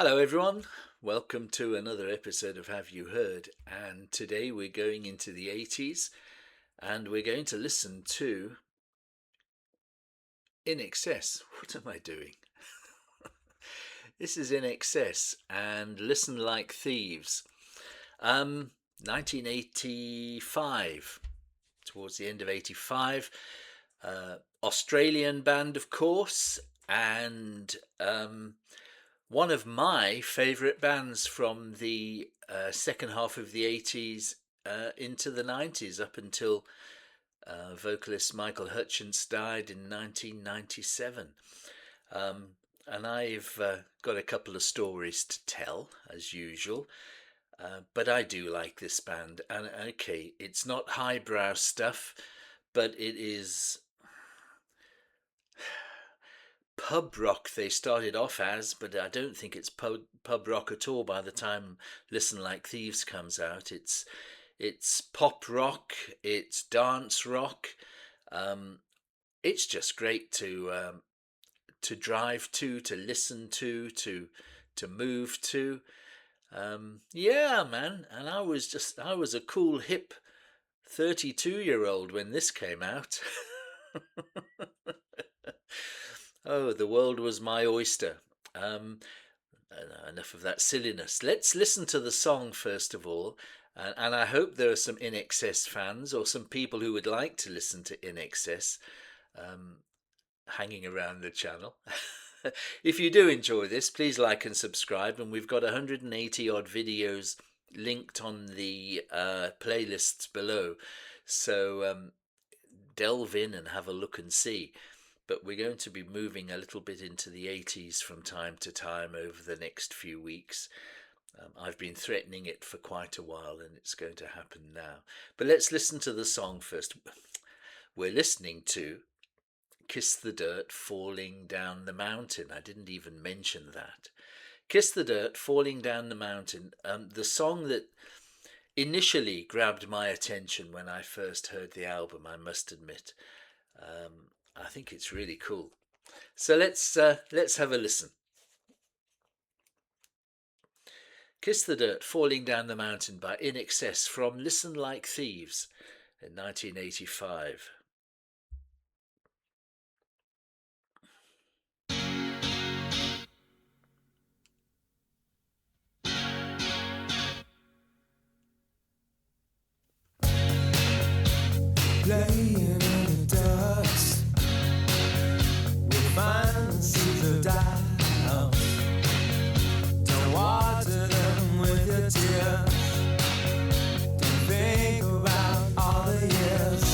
Hello, everyone. Welcome to another episode of Have You Heard? And today we're going into the 80s and we're going to listen to INXS. What am I doing? This is INXS and Listen Like Thieves. 1985, towards the end of 85. Australian band, of course, and one of my favourite bands from the second half of the 80s into the 90s, up until vocalist Michael Hutchence died in 1997. And I've got a couple of stories to tell, as usual. But I do like this band. And okay, it's not highbrow stuff, but it is pub rock they started off as, but I don't think it's pub rock at all by the time Listen Like Thieves comes out. It's pop rock, it's dance rock. It's just great to drive to listen to move to. Yeah, man. And I was a cool hip 32-year-old when this came out. Oh, the world was my oyster. Enough of that silliness. Let's listen to the song first of all. And I hope there are some INXS fans or some people who would like to listen to INXS hanging around the channel. If you do enjoy this, please like and subscribe. And we've got 180 odd videos linked on the playlists below. So delve in and have a look and see. But we're going to be moving a little bit into the 80s from time to time over the next few weeks. I've been threatening it for quite a while and it's going to happen now. But let's listen to the song first. We're listening to Kiss the Dirt, Falling Down the Mountain. I didn't even mention that. Kiss the Dirt, Falling Down the Mountain. The song that initially grabbed my attention when I first heard the album, I must admit. I think it's really cool. So let's have a listen. Kiss the Dirt, Falling Down the Mountain by INXS from Listen Like Thieves in 1985. Playing in the dust, we find the seeds of doubt. Don't water them with your tears. Don't think about all the years.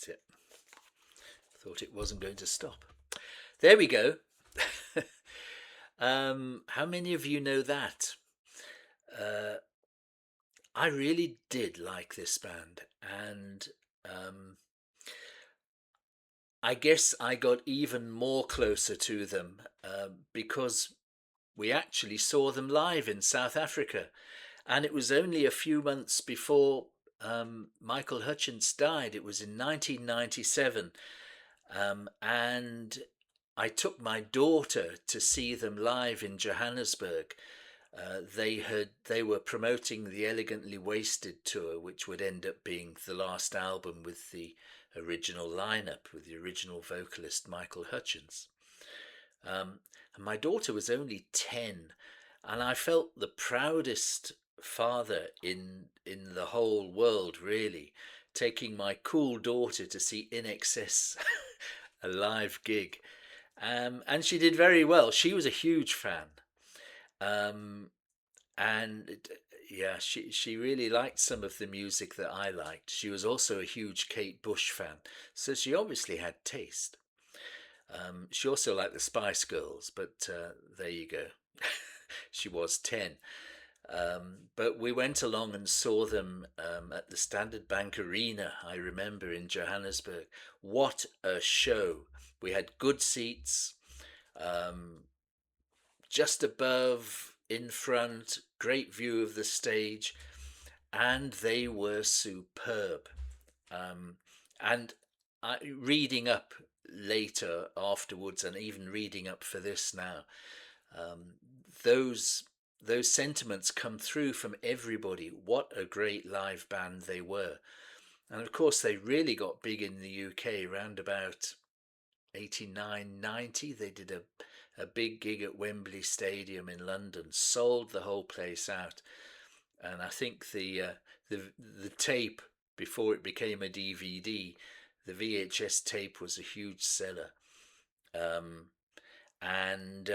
That's it. Thought it wasn't going to stop. There we go. How many of you know that? Uh, I really did like this band, and um, I guess I got even more closer to them because we actually saw them live in South Africa, and it was only a few months before Michael Hutchence died. It was in 1997, and I took my daughter to see them live in Johannesburg. They were promoting the Elegantly Wasted tour, which would end up being the last album with the original lineup, with the original vocalist Michael Hutchence. And my daughter was only 10, and I felt the proudest father in the whole world, really, taking my cool daughter to see INXS a live gig. And she did very well. She was a huge fan. Um, and yeah, she really liked some of the music that I liked. She was also a huge Kate Bush fan, so she obviously had taste. She also liked the Spice Girls, but there you go. She was 10. But we went along and saw them at the Standard Bank Arena, I remember, in Johannesburg. What a show! We had good seats, um, just above, in front, great view of the stage, and they were superb. Um, and reading up later afterwards, and even reading up for this now, um, those those sentiments come through from everybody. What a great live band they were. And of course, they really got big in the UK around about 89, 90. They did a big gig at Wembley Stadium in London, sold the whole place out. And I think the tape, before it became a DVD, the VHS tape was a huge seller. Um, and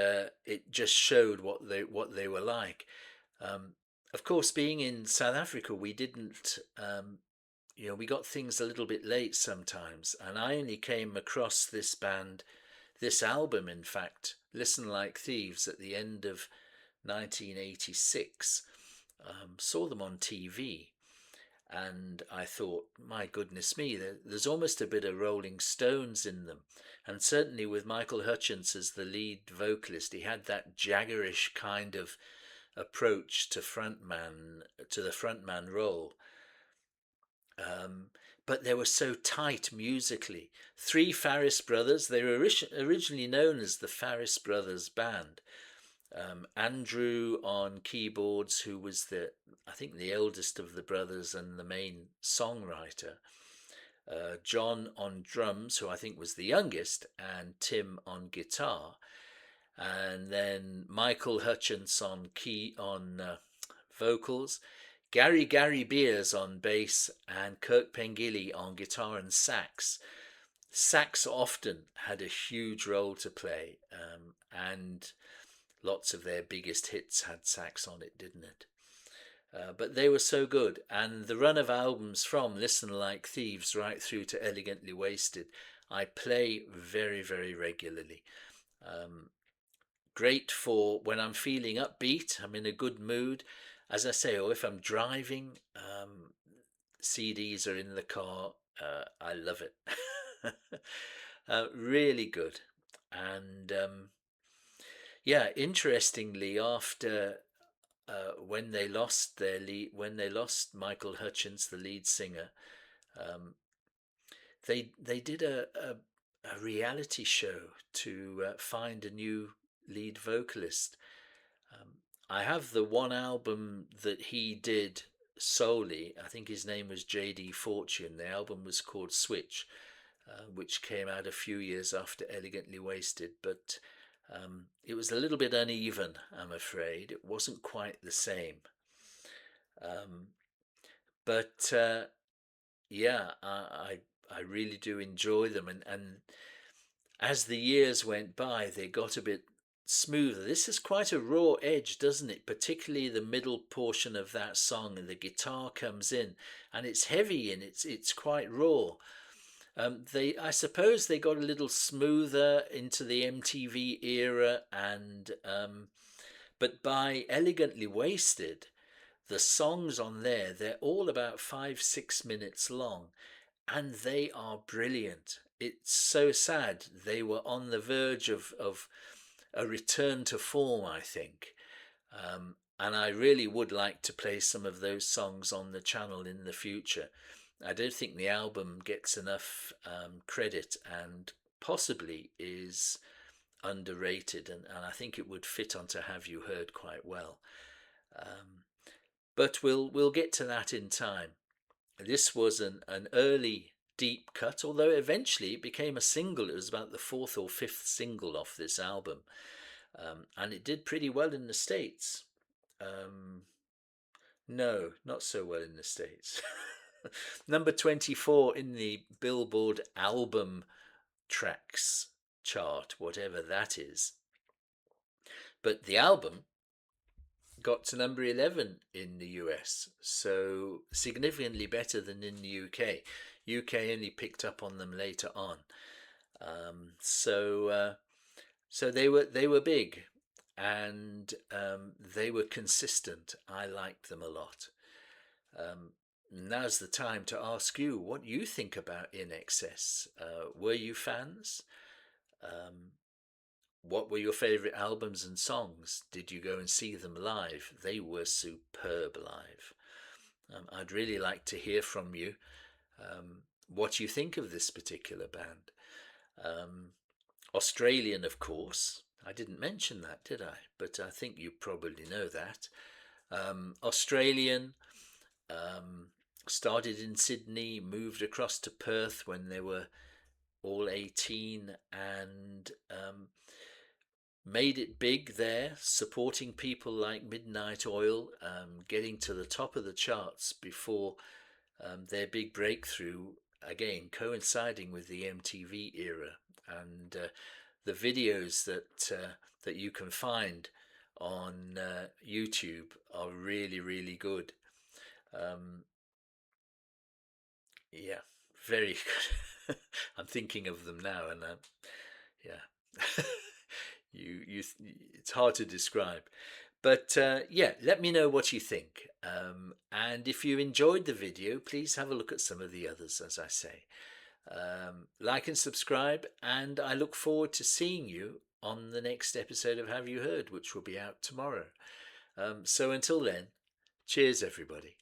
it just showed what they were like. Um, of course, being in South Africa, we didn't, we got things a little bit late sometimes, and I only came across this band, this album, in fact, Listen Like Thieves, at the end of 1986. Saw them on TV, and I thought, my goodness me, there's almost a bit of Rolling Stones in them. And certainly with Michael Hutchence as the lead vocalist, he had that jaggerish kind of approach to the frontman role. Um, but they were so tight musically. Three Farris brothers, they were originally known as the Farris Brothers Band. Andrew on keyboards, who was I think, the eldest of the brothers and the main songwriter. John on drums, who I think was the youngest, and Tim on guitar. And then Michael Hutchence on vocals, Gary Beers on bass, and Kirk Pengilly on guitar and sax. Sax often had a huge role to play, and lots of their biggest hits had sax on it, didn't it? But they were so good, and the run of albums from Listen Like Thieves right through to Elegantly Wasted, I play very, very regularly. Um, Great for when I'm feeling upbeat, I'm in a good mood. As I say, or if I'm driving, CDs are in the car. I love it. Really good. And yeah, interestingly, after when they lost when they lost Michael Hutchence, the lead singer, um, they did a reality show to find a new lead vocalist. Um, I have the one album that he did solely. I think his name was J.D. Fortune. The album was called Switch, which came out a few years after Elegantly Wasted, but it was a little bit uneven, I'm afraid. It wasn't quite the same. Um, but yeah, I really do enjoy them, and as the years went by, they got a bit smoother. This has quite a raw edge, doesn't it? Particularly the middle portion of that song, and the guitar comes in, and it's heavy and it's quite raw. I suppose they got a little smoother into the MTV era, and but by Elegantly Wasted, the songs on there, they're all about 5, 6 minutes long, and they are brilliant. It's so sad. They were on the verge of a return to form, I think. And I really would like to play some of those songs on the channel in the future. I don't think the album gets enough credit, and possibly is underrated, and I think it would fit onto Have You Heard quite well. Um, but we'll get to that in time. This was an early deep cut, although eventually it became a single. It was about the fourth or fifth single off this album, and it did pretty well in the States. Um, no, not so well in the States. Number 24 in the Billboard album tracks chart, whatever that is. But the album got to number 11 in the US, so significantly better than in the UK. UK only picked up on them later on. So they were big, and they were consistent. I liked them a lot. Now's the time to ask you what you think about INXS. Were you fans? Um, what were your favourite albums and songs? Did you go and see them live? They were superb live. I'd really like to hear from you what you think of this particular band. Um, Australian, of course. I didn't mention that, did I? But I think you probably know that. Australian, um, started in Sydney, moved across to Perth when they were all 18, and made it big there, supporting people like Midnight Oil, getting to the top of the charts before their big breakthrough, again coinciding with the MTV era. And the videos that you can find on YouTube are really, really good. Um, yeah, very good. I'm thinking of them now, and yeah, it's hard to describe. But yeah, let me know what you think. And if you enjoyed the video, please have a look at some of the others, as I say. Like and subscribe, and I look forward to seeing you on the next episode of Have You Heard, which will be out tomorrow. So until then, cheers, everybody.